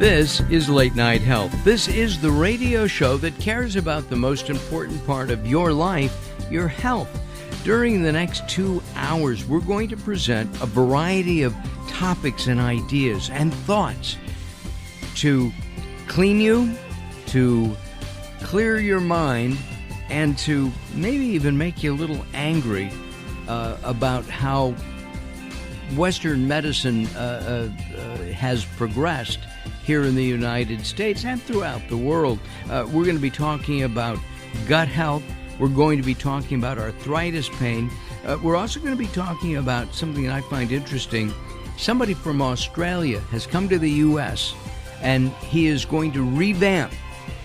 This is Late Night Health. This is the radio show that cares about the most important part of your life, your health. During the next 2 hours, we're going to present a variety of topics and ideas and thoughts to clean you, to clear your mind, and to maybe even make you a little angry about how Western medicine has progressed here in the United States and throughout the world. We're going to be talking about gut health. We're going to be talking about arthritis pain. We're also going to be talking about something that I find interesting. Somebody from Australia has come to the U.S., and he is going to revamp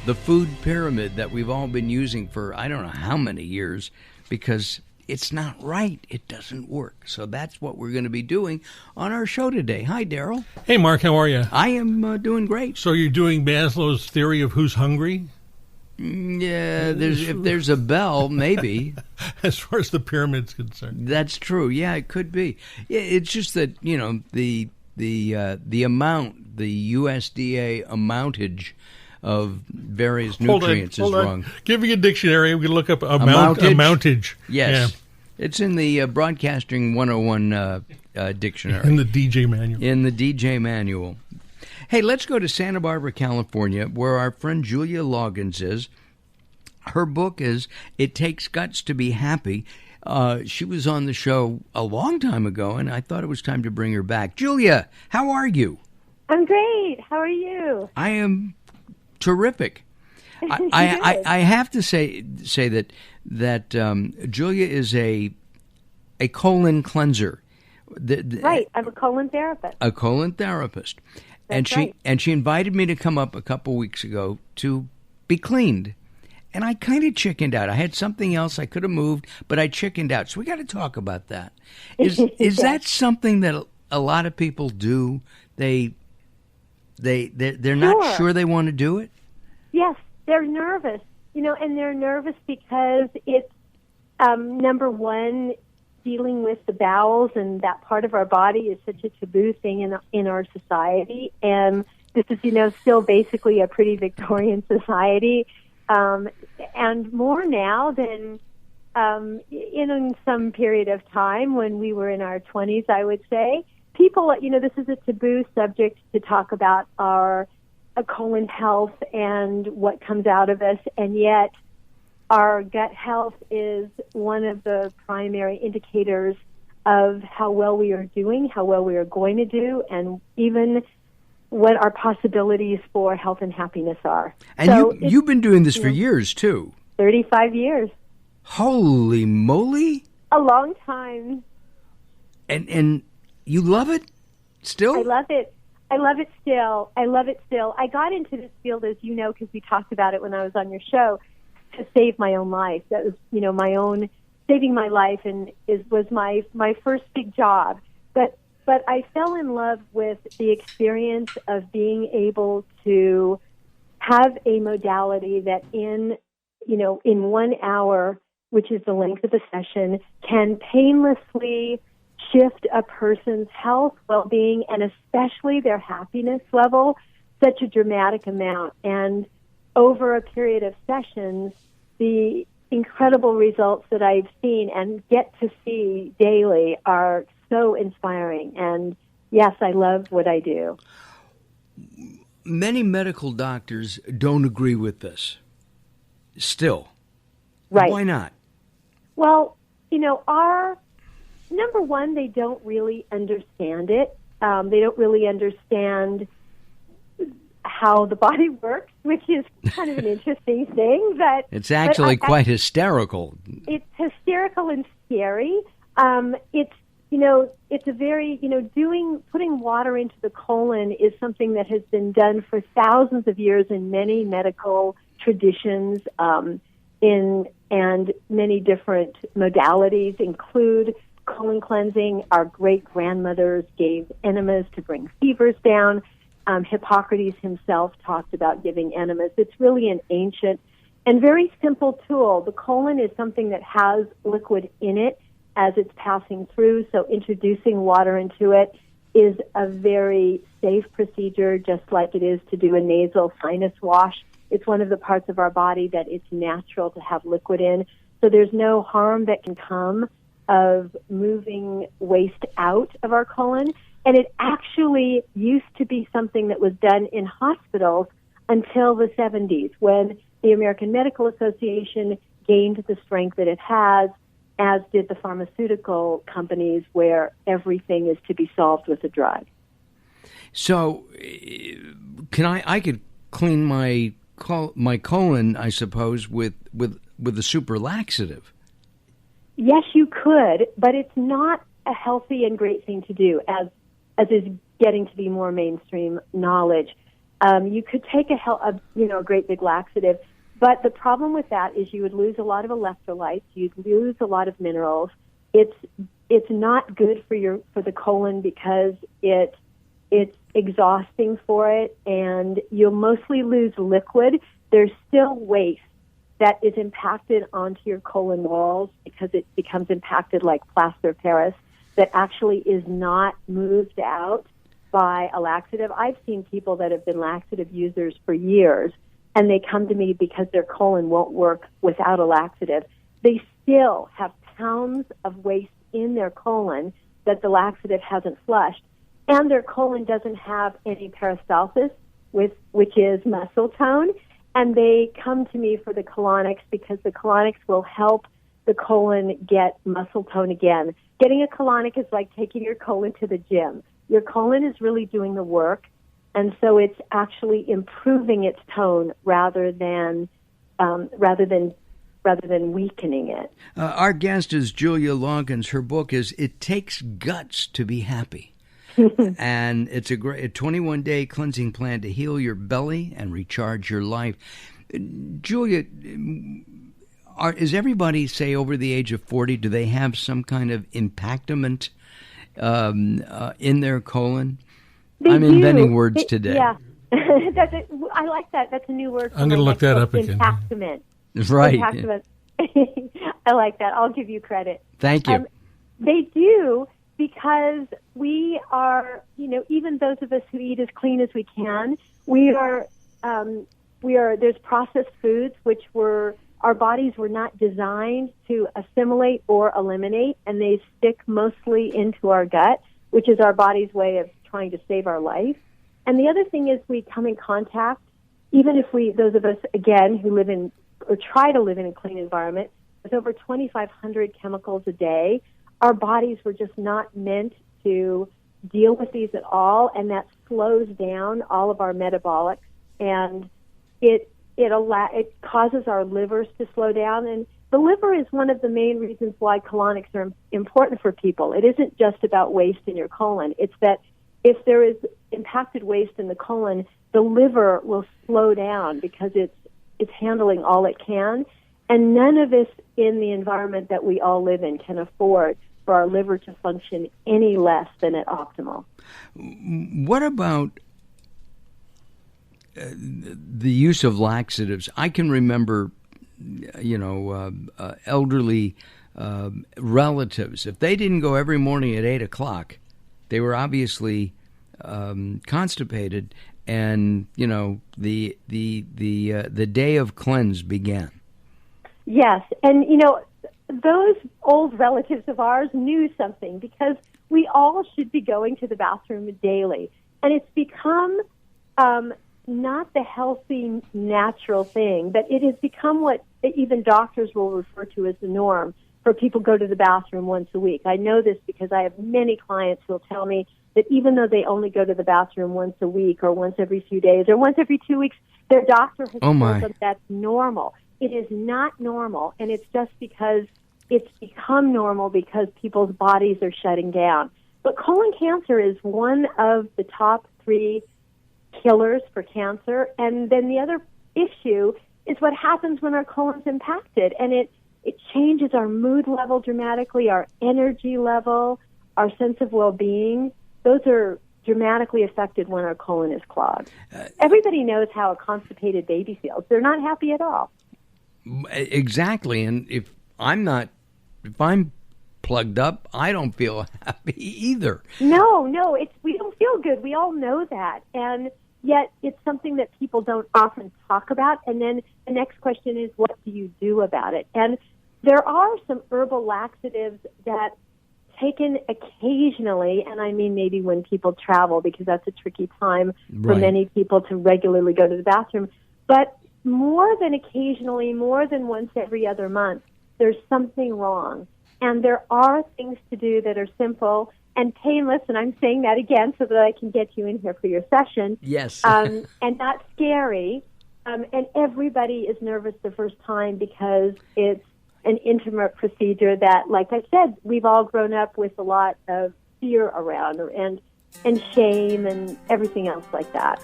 the food pyramid that we've all been using for I don't know how many years, because it's not right. It doesn't work. So that's what we're going to be doing on our show today. Hi, Daryl. Hey, Mark. How are you? I am doing great. So you're doing Maslow's theory of who's hungry? Yeah, if there's a bell, maybe. As far as the pyramid's concerned. That's true. Yeah, it could be. It's just that, you know, the amount, the USDA amountage of various nutrients is wrong. Give me a dictionary. We can look up amountage. Yes. Yeah. It's in the Broadcasting 101 dictionary. In the DJ manual. In the DJ manual. Hey, let's go to Santa Barbara, California, where our friend Julia Loggins is. Her book is It Takes Guts to Be Happy. She was on the show a long time ago, and I thought it was time to bring her back. Julia, how are you? I'm great. How are you? I am terrific. I have to say that Julia is a colon cleanser. Right, I'm a colon therapist. A colon therapist. That's and she invited me to come up a couple weeks ago to be cleaned. And I kind of chickened out. I had something else I could have moved, but I chickened out. So we got to talk about that. Is that something that a lot of people do? They're not sure they want to do it? Yes, they're nervous. You know, and they're nervous because it's number one, dealing with the bowels, and that part of our body is such a taboo thing in our society. And this is, you know, still basically a pretty Victorian society, and more now than in some period of time when we were in our 20s, I would say. People, you know, this is a taboo subject to talk about our colon health and what comes out of us, and yet our gut health is one of the primary indicators of how well we are doing, how well we are going to do, and even what our possibilities for health and happiness are. And so you've been doing this for years, too. 35 years. Holy moly. A long time. And you love it still? I love it. I love it still. I got into this field, as you know, because we talked about it when I was on your show, to save my own life. That was, you know, my own saving my life, and was my first big job. But I fell in love with the experience of being able to have a modality that in 1 hour, which is the length of a session, can painlessly shift a person's health, well-being, and especially their happiness level, such a dramatic amount. And over a period of sessions, the incredible results that I've seen and get to see daily are so inspiring. And yes, I love what I do. Many medical doctors don't agree with this still. Right. Why not? Well, you know, number one, they don't really understand it. They don't really understand how the body works, which is kind of an interesting thing. But it's actually quite hysterical. It's hysterical and scary. It's a very, putting water into the colon is something that has been done for thousands of years in many medical traditions, and many different modalities include colon cleansing. Our great-grandmothers gave enemas to bring fevers down. Hippocrates himself talked about giving enemas. It's really an ancient and very simple tool. The colon is something that has liquid in it as it's passing through, so introducing water into it is a very safe procedure, just like it is to do a nasal sinus wash. It's one of the parts of our body that it's natural to have liquid in. So there's no harm that can come of moving waste out of our colon. And it actually used to be something that was done in hospitals until the 70s, when the American Medical Association gained the strength that it has, as did the pharmaceutical companies, where everything is to be solved with a drug. So, I could clean my colon, I suppose, with a super laxative. Yes, you could, but it's not a healthy and great thing to do, as is getting to be more mainstream knowledge. You could take a great big laxative, but the problem with that is you would lose a lot of electrolytes, you'd lose a lot of minerals. It's not good for the colon because it's exhausting for it, and you'll mostly lose liquid. There's still waste that is impacted onto your colon walls because it becomes impacted like plaster of Paris, that actually is not moved out by a laxative. I've seen people that have been laxative users for years, and they come to me because their colon won't work without a laxative. They still have pounds of waste in their colon that the laxative hasn't flushed, and their colon doesn't have any peristalsis, which is muscle tone, and they come to me for the colonics because the colonics will help the colon get muscle tone again. Getting a colonic is like taking your colon to the gym. Your colon is really doing the work, and so it's actually improving its tone rather than weakening it. Our guest is Julia Loggins. Her book is "It Takes Guts to Be Happy," and it's a great 21-day cleansing plan to heal your belly and recharge your life. Julia, is everybody, say, over the age of 40? Do they have some kind of impactment in their colon? I'm inventing words today. Yeah, I like that. That's a new word. I'm going to look that up again. Impactment. Right. Impactment. I like that. I'll give you credit. Thank you. They do, because we are, even those of us who eat as clean as we can, there's processed foods which our bodies were not designed to assimilate or eliminate, and they stick mostly into our gut, which is our body's way of trying to save our life. And the other thing is we come in contact, even if those of us, again, who live in or try to live in a clean environment, with over 2,500 chemicals a day, our bodies were just not meant to deal with these at all, and that slows down all of our metabolics, and it causes our livers to slow down. And the liver is one of the main reasons why colonics are important for people. It isn't just about waste in your colon. It's that if there is impacted waste in the colon, the liver will slow down because it's handling all it can. And none of us in the environment that we all live in can afford for our liver to function any less than at optimal. What about the use of laxatives? I can remember, elderly relatives. If they didn't go every morning at 8 o'clock, they were obviously constipated, and the day of cleanse began. Yes, and those old relatives of ours knew something, because we all should be going to the bathroom daily, and it's become not the healthy, natural thing, but it has become what even doctors will refer to as the norm for people to go to the bathroom once a week. I know this because I have many clients who will tell me that even though they only go to the bathroom once a week or once every few days or once every 2 weeks, their doctor has told them that's normal. It is not normal, and it's just because it's become normal because people's bodies are shutting down. But colon cancer is one of the top 3 killers for cancer, and then the other issue is what happens when our colon's impacted, and it changes our mood level dramatically, our energy level, our sense of well-being. Those are dramatically affected when our colon is clogged. Everybody knows how a constipated baby feels. They're not happy at all. Exactly, and if I'm plugged up. I don't feel happy either. No, we don't feel good. We all know that. And yet it's something that people don't often talk about. And then the next question is, what do you do about it? And there are some herbal laxatives that, taken occasionally, and I mean maybe when people travel, because that's a tricky time for many people to regularly go to the bathroom, but more than occasionally, more than once every other month, there's something wrong. And there are things to do that are simple and painless, and I'm saying that again so that I can get you in here for your session. Yes. And not scary. And everybody is nervous the first time because it's an intimate procedure that, like I said, we've all grown up with a lot of fear around and shame and everything else like that.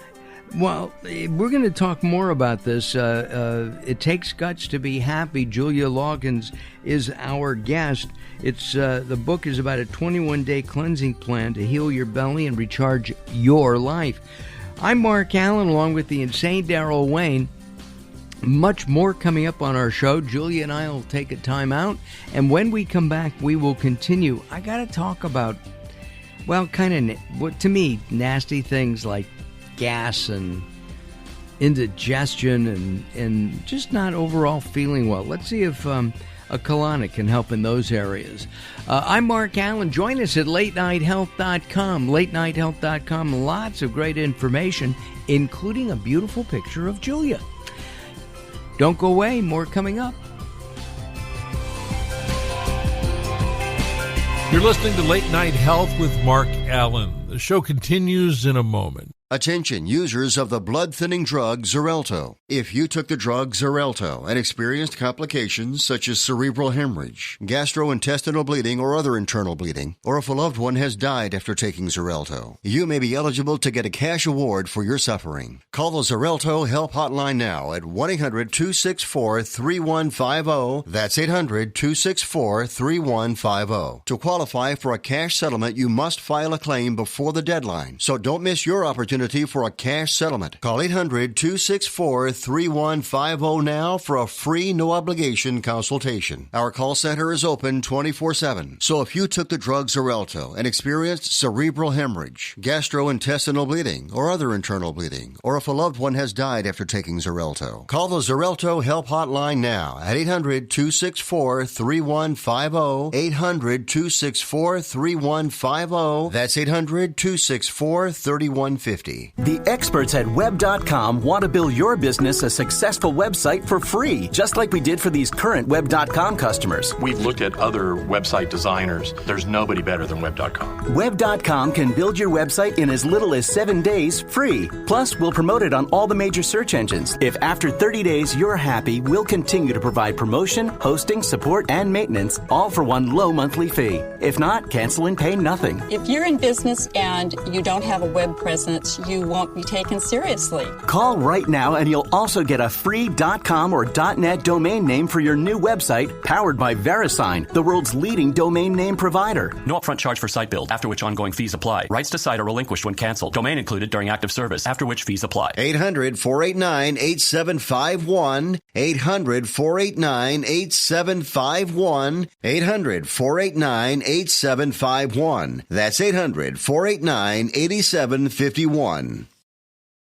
Well, we're going to talk more about this. It Takes Guts to Be Happy. Julia Loggins is our guest. It's the book is about a 21-day cleansing plan to heal your belly and recharge your life. I'm Mark Alyn, along with the insane Daryl Wayne. Much more coming up on our show. Julia and I will take a time out, and when we come back, we will continue. I got to talk about, well, kind of, what to me, nasty things like gas and indigestion and just not overall feeling well. Let's see if a colonic can help in those areas. I'm Mark Alyn. Join us at latenighthealth.com. Latenighthealth.com. Lots of great information, including a beautiful picture of Julia. Don't go away. More coming up. You're listening to Late Night Health with Mark Alyn. The show continues in a moment. Attention users of the blood-thinning drug Xarelto. If you took the drug Xarelto and experienced complications such as cerebral hemorrhage, gastrointestinal bleeding or other internal bleeding, or if a loved one has died after taking Xarelto, you may be eligible to get a cash award for your suffering. Call the Xarelto Help Hotline now at 1-800-264-3150. That's 800-264-3150. To qualify for a cash settlement, you must file a claim before the deadline, so don't miss your opportunity for a cash settlement. Call 800-264-3150 now for a free, no-obligation consultation. Our call center is open 24/7. So if you took the drug Xarelto and experienced cerebral hemorrhage, gastrointestinal bleeding, or other internal bleeding, or if a loved one has died after taking Xarelto, call the Xarelto Help Hotline now at 800-264-3150. 800-264-3150. That's 800-264-3150. The experts at Web.com want to build your business a successful website for free, just like we did for these current Web.com customers. We've looked at other website designers. There's nobody better than Web.com. Web.com can build your website in as little as 7 days free. Plus, we'll promote it on all the major search engines. If after 30 days you're happy, we'll continue to provide promotion, hosting, support, and maintenance, all for one low monthly fee. If not, cancel and pay nothing. If you're in business and you don't have a web presence, you won't be taken seriously. Call right now and you'll also get a free .com or .net domain name for your new website, powered by VeriSign, the world's leading domain name provider. No upfront charge for site build, after which ongoing fees apply. Rights to site are relinquished when canceled. Domain included during active service, after which fees apply. 800-489-8751. 800-489-8751. 800-489-8751. That's 800-489-8751.